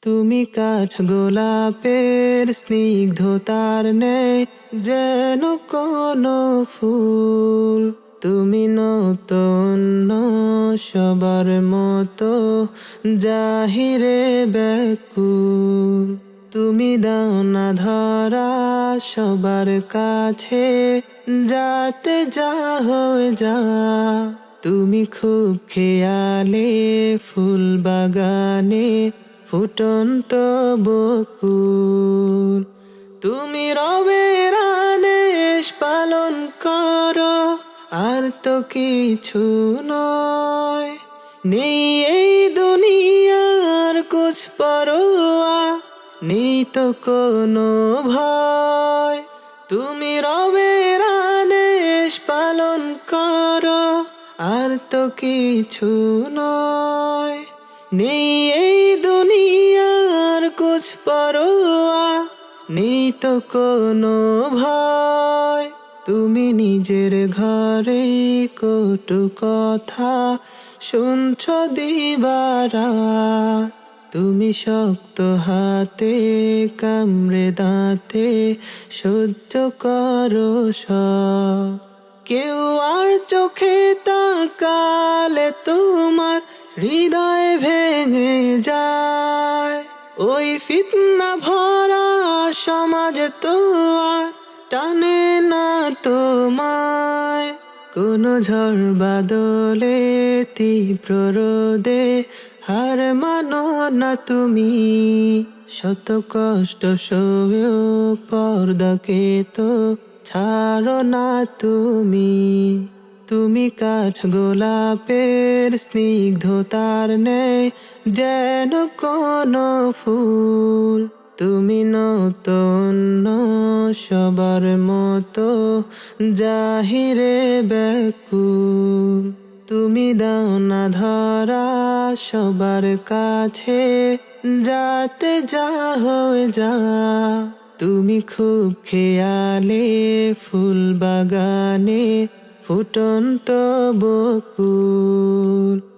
তুমি কাঠ গোলাপের স্নিগ্ধতার নেই, যেন কোনো ফুল। তুমি নতুন সবার মতো জাহিরে ব্যাকুল। তুমি দাও না ধরা সবার কাছে, যাতে যা হয়ে যা। তুমি খুব খেয়ালে ফুল বাগানে ফুটন্ত বকুল। তুমি রবের আদেশ পালন করো, আর তো কিছু নয়। নেই এই দুনিয়ার কুছ পরোয়া, নেই তো কোনো ভয়। তুমি রবের আদেশ পালন করো, আর তো কিছু নয়। নেই এই দুনিয়ার কুছ পরোয়া, নেই তো কোনো ভয়। তুমি নিজের ঘরে কটু কথা শুনছ দিবারাত। তুমি শক্ত হাতে কামড়ে দাঁতে সহ্য করো সব। কেউ আর চোখে তাকালে তোমার হৃদয় ভেঙে যায়। ওই ফিতনা ভরা সমাজ তো আর টানে না তোমায়। কোনো ঝড় বাদলে তীব্র রোদে হার মানো না তুমি। শত কষ্ট সয়েও পর্দাকে তো ছাড়ো না তুমি। তুমি কাঠ গোলাপের স্নিগ্ধতার নেই, যেন কোনো ফুল। তুমি নতুন সবার মতো জাহিরে ব্যাকুল। তুমি দাও না ধরা সবার কাছে, যাতে যা হয়ে যা। তুমি খুব খেয়ালে ফুল বাগানে ফুটন্ত বকুল।